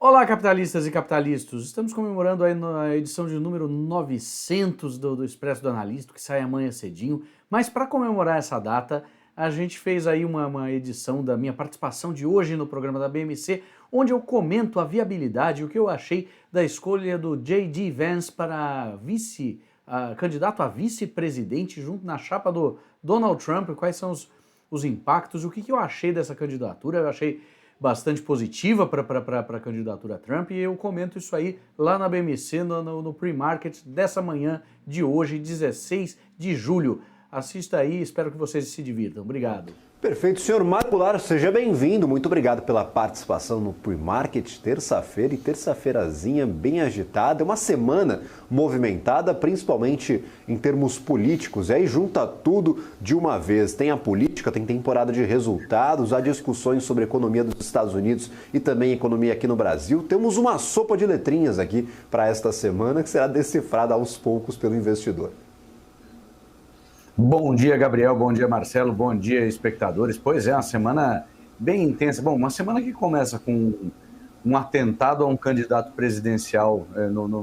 Olá, capitalistas e capitalistas! Estamos comemorando a edição de número 900 do Expresso do Analista, que sai amanhã cedinho. Mas para comemorar essa data, a gente fez aí uma edição da minha participação de hoje no programa da BMC, onde eu comento a viabilidade, o que eu achei da escolha do J.D. Vance para candidato a vice-presidente junto na chapa do Donald Trump, quais são os impactos, o que eu achei dessa candidatura. Eu achei bastante positiva para a candidatura Trump, e eu comento isso aí lá na BMC, no pre-market dessa manhã de hoje, 16 de julho. Assista aí, espero que vocês se divirtam. Obrigado. Perfeito, senhor Mário Goulart, seja bem-vindo. Muito obrigado pela participação no Pre-Market, terça-feira, e terça-feirazinha bem agitada. É uma semana movimentada, principalmente em termos políticos. E aí junta tudo de uma vez. Tem a política, tem temporada de resultados, há discussões sobre a economia dos Estados Unidos e também a economia aqui no Brasil. Temos uma sopa de letrinhas aqui para esta semana que será decifrada aos poucos pelo investidor. Bom dia, Gabriel. Bom dia, Marcelo. Bom dia, espectadores. Pois é, uma semana bem intensa. Bom, uma semana que começa com um atentado a um candidato presidencial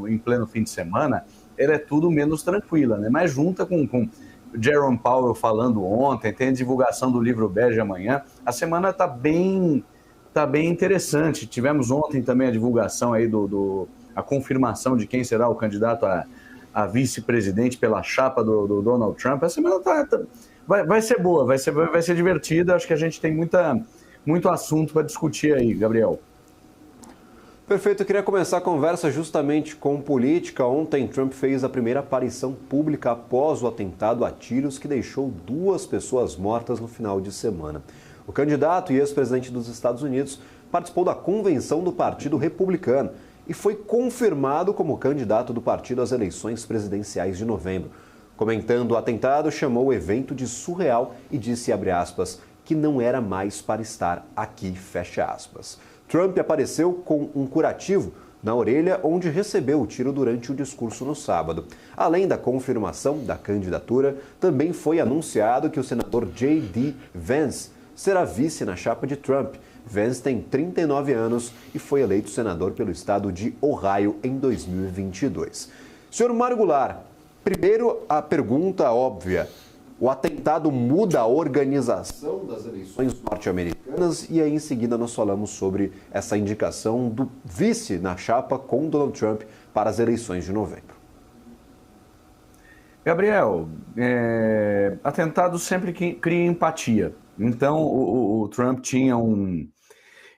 em pleno fim de semana, ela é tudo menos tranquila, né? Mas junta com Jerome Powell falando ontem, tem a divulgação do livro bege amanhã, a semana está bem interessante. Tivemos ontem também a divulgação aí a confirmação de quem será o candidato a vice-presidente pela chapa do Donald Trump. A semana vai ser boa, vai ser divertida. Acho que a gente tem muito assunto para discutir aí, Gabriel. Perfeito, eu queria começar a conversa justamente com política. Ontem, Trump fez a primeira aparição pública após o atentado a tiros que deixou 2 pessoas mortas no final de semana. O candidato e ex-presidente dos Estados Unidos participou da convenção do Partido Republicano e foi confirmado como candidato do partido às eleições presidenciais de novembro. Comentando o atentado, chamou o evento de surreal e disse, abre aspas, que não era mais para estar aqui, fecha aspas. Trump apareceu com um curativo na orelha, onde recebeu o tiro durante o discurso no sábado. Além da confirmação da candidatura, também foi anunciado que o senador J.D. Vance será vice na chapa de Trump. Vance tem 39 anos e foi eleito senador pelo estado de Ohio em 2022. Senhor Mário Goulart, primeiro a pergunta óbvia. O atentado muda a organização das eleições norte-americanas e aí em seguida nós falamos sobre essa indicação do vice na chapa com Donald Trump para as eleições de novembro. Gabriel, atentado sempre cria empatia. Então, o Trump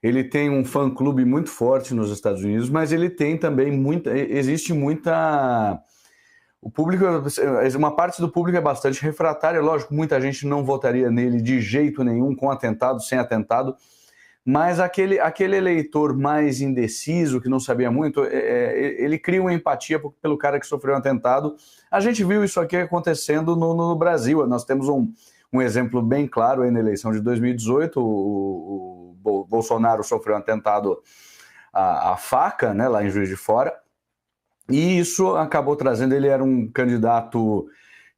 ele tem um fã-clube muito forte nos Estados Unidos, mas ele tem também o público, uma parte do público é bastante refratária. Lógico, muita gente não votaria nele de jeito nenhum, com atentado, sem atentado, mas aquele eleitor mais indeciso, que não sabia muito, ele cria uma empatia pelo cara que sofreu um atentado. A gente viu isso aqui acontecendo no Brasil. Nós temos um exemplo bem claro aí na eleição de 2018, o Bolsonaro sofreu um atentado à faca, né, lá em Juiz de Fora, e isso acabou trazendo, ele era um candidato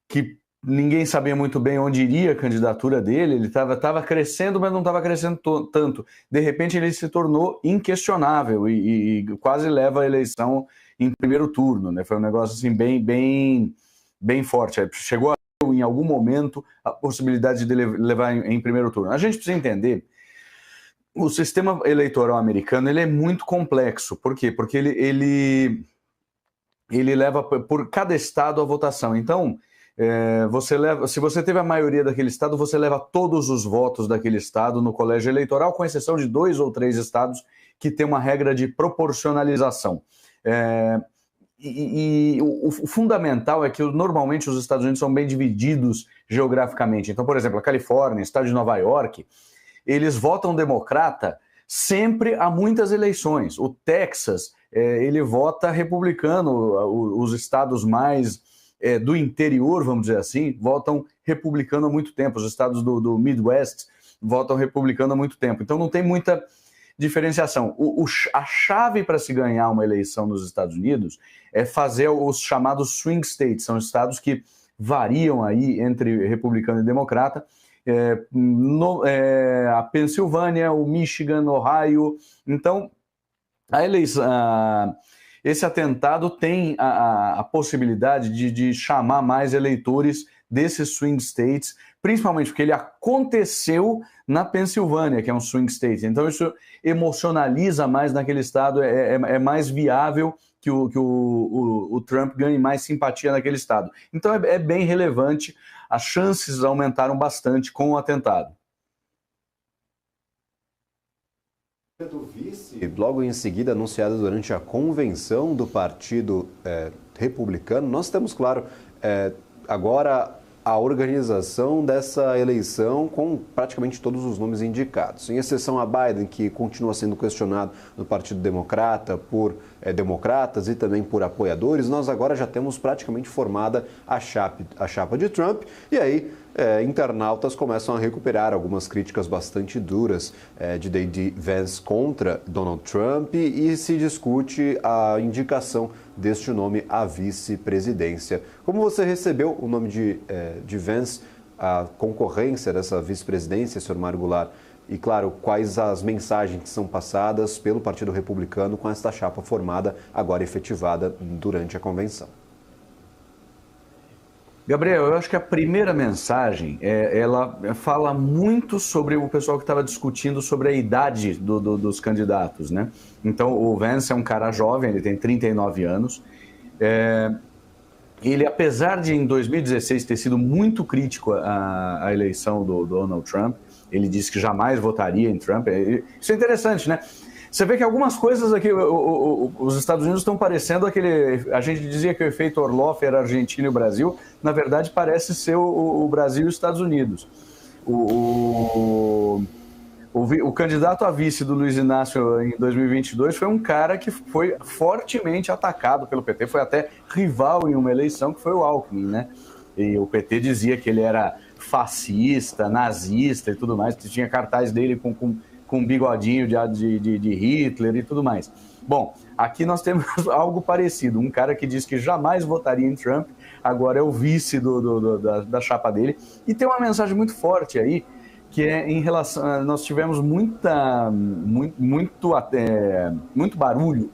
que ninguém sabia muito bem onde iria a candidatura dele, ele estava crescendo, mas não estava crescendo tanto. De repente ele se tornou inquestionável e quase leva a eleição em primeiro turno, né? Foi um negócio assim bem forte. Chegou em algum momento a possibilidade de levar em primeiro turno. A gente precisa entender, o sistema eleitoral americano ele é muito complexo. Por quê? Porque ele leva por cada estado a votação. Então, se você teve a maioria daquele estado, você leva todos os votos daquele estado no colégio eleitoral, com exceção de 2 ou 3 estados que tem uma regra de proporcionalização. O fundamental é que normalmente os Estados Unidos são bem divididos geograficamente. Então, por exemplo, a Califórnia, o estado de Nova York, eles votam democrata sempre há muitas eleições. O Texas, ele vota republicano. Os estados mais do interior, vamos dizer assim, votam republicano há muito tempo. Os estados do Midwest votam republicano há muito tempo. Então não tem muita diferenciação. A chave para se ganhar uma eleição nos Estados Unidos é fazer os chamados swing states, são estados que variam aí entre republicano e democrata. A Pensilvânia, o Michigan, Ohio. Então, a eleição, esse atentado tem a possibilidade de chamar mais eleitores desses swing states, principalmente porque ele aconteceu na Pensilvânia, que é um swing state. Então isso emocionaliza mais naquele estado, é mais viável que o Trump ganhe mais simpatia naquele estado. Então é bem relevante, as chances aumentaram bastante com o atentado. Do vice, logo em seguida, anunciada durante a convenção do Partido Republicano, nós temos, claro, agora a organização dessa eleição com praticamente todos os nomes indicados, em exceção a Biden, que continua sendo questionado no Partido Democrata por democratas e também por apoiadores. Nós agora já temos praticamente formada a chapa de Trump, e aí internautas começam a recuperar algumas críticas bastante duras de J.D. Vance contra Donald Trump, e se discute a indicação deste nome à vice-presidência. Como você recebeu o nome de Vance, a concorrência dessa vice-presidência, Sr. Mário Goulart? E, claro, quais as mensagens que são passadas pelo Partido Republicano com esta chapa formada, agora efetivada durante a convenção? Gabriel, eu acho que a primeira mensagem, ela fala muito sobre o pessoal que estava discutindo sobre a idade dos candidatos, né? Então, o Vance é um cara jovem, ele tem 39 anos. Ele, apesar de em 2016 ter sido muito crítico à eleição do Donald Trump, ele disse que jamais votaria em Trump. Isso é interessante, né? Você vê que algumas coisas aqui, os Estados Unidos estão parecendo aquele... A gente dizia que o efeito Orloff era Argentina e o Brasil, na verdade parece ser o Brasil e os Estados Unidos. O candidato a vice do Luiz Inácio em 2022 foi um cara que foi fortemente atacado pelo PT, foi até rival em uma eleição, que foi o Alckmin, né? E o PT dizia que ele era fascista, nazista e tudo mais, que tinha cartaz dele com um bigodinho de Hitler e tudo mais. Bom, aqui nós temos algo parecido. Um cara que diz que jamais votaria em Trump, agora é o vice da chapa dele. E tem uma mensagem muito forte aí, que é em relação... Nós tivemos muito barulho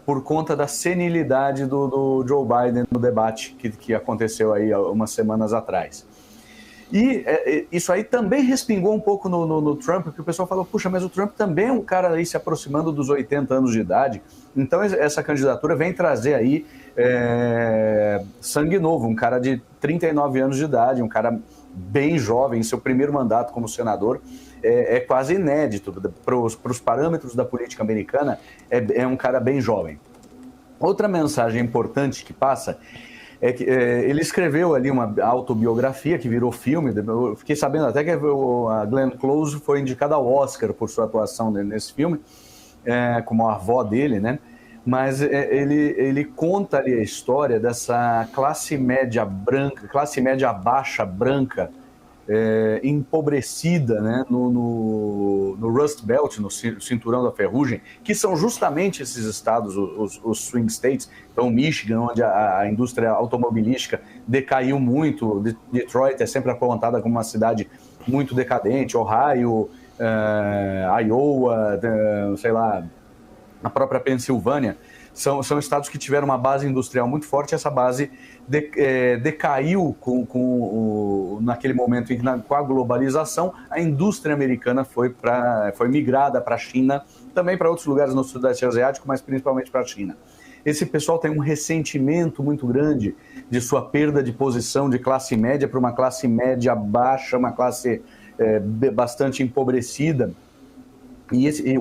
por conta da senilidade do Joe Biden no debate que aconteceu aí umas semanas atrás. E isso aí também respingou um pouco no Trump, porque o pessoal falou, puxa, mas o Trump também é um cara aí se aproximando dos 80 anos de idade, então essa candidatura vem trazer aí sangue novo, um cara de 39 anos de idade, um cara bem jovem, seu primeiro mandato como senador, é quase inédito, para os parâmetros da política americana, é um cara bem jovem. Outra mensagem importante que passa é que ele escreveu ali uma autobiografia que virou filme. Eu fiquei sabendo até que a Glenn Close foi indicada ao Oscar por sua atuação nesse filme, como a avó dele, né? Mas ele conta ali a história dessa classe média branca, classe média baixa branca, empobrecida, né, no Rust Belt, no cinturão da ferrugem, que são justamente esses estados, os swing states. Então, Michigan, onde a indústria automobilística decaiu muito, Detroit é sempre apontada como uma cidade muito decadente, Ohio, Iowa, sei lá, a própria Pensilvânia, são estados que tiveram uma base industrial muito forte. Essa base decaiu naquele momento em que, com a globalização, a indústria americana foi migrada para a China, também para outros lugares no Sudeste Asiático, mas principalmente para a China. Esse pessoal tem um ressentimento muito grande de sua perda de posição de classe média para uma classe média baixa, uma classe bastante empobrecida. E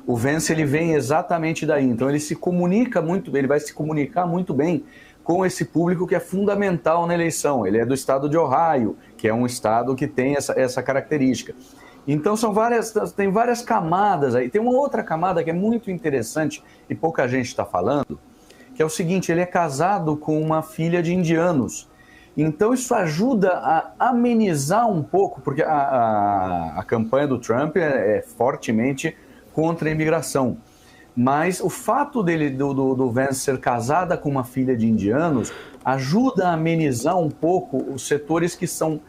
o Vance, ele vem exatamente daí. Então ele vai se comunicar muito bem com esse público que é fundamental na eleição. Ele é do estado de Ohio, que é um estado que tem essa característica. Então tem várias camadas aí. Tem uma outra camada que é muito interessante e pouca gente está falando, que é o seguinte: ele é casado com uma filha de indianos. Então isso ajuda a amenizar um pouco, porque a campanha do Trump é fortemente contra a imigração. Mas o fato do Vance ser casada com uma filha de indianos ajuda a amenizar um pouco os setores que são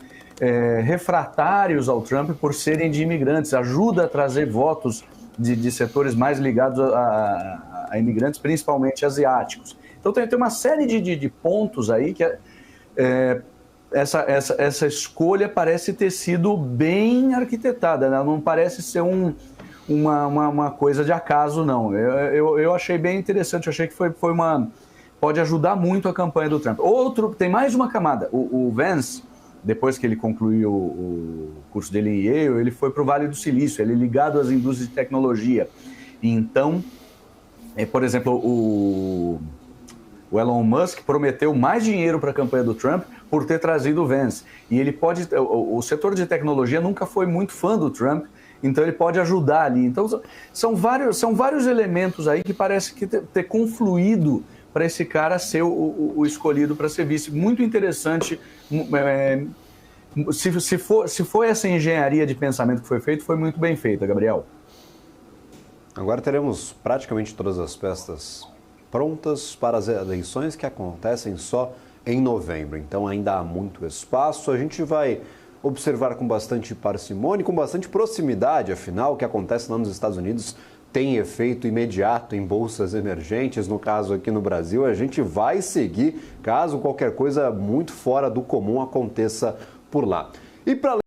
refratários ao Trump por serem de imigrantes, ajuda a trazer votos de setores mais ligados a imigrantes, principalmente asiáticos. Então tem uma série de pontos aí que essa escolha parece ter sido bem arquitetada, né? Não parece ser uma coisa de acaso, não. Eu achei bem interessante, eu achei que pode ajudar muito a campanha do Trump. Tem mais uma camada. O Vance, depois que ele concluiu o curso dele em Yale, ele foi para o Vale do Silício, ele é ligado às indústrias de tecnologia. Então, por exemplo, o Elon Musk prometeu mais dinheiro para a campanha do Trump por ter trazido o Vance. E o setor de tecnologia nunca foi muito fã do Trump, então ele pode ajudar ali. Então, são vários elementos aí que parece que ter confluído para esse cara ser o escolhido para ser vice. Muito interessante. Se for essa engenharia de pensamento que foi feita, foi muito bem feita, Gabriel. Agora teremos praticamente todas as peças prontas para as eleições que acontecem só em novembro. Então ainda há muito espaço. A gente vai observar com bastante parcimônia e com bastante proximidade, afinal, o que acontece lá nos Estados Unidos tem efeito imediato em bolsas emergentes. No caso aqui no Brasil, a gente vai seguir caso qualquer coisa muito fora do comum aconteça por lá. E para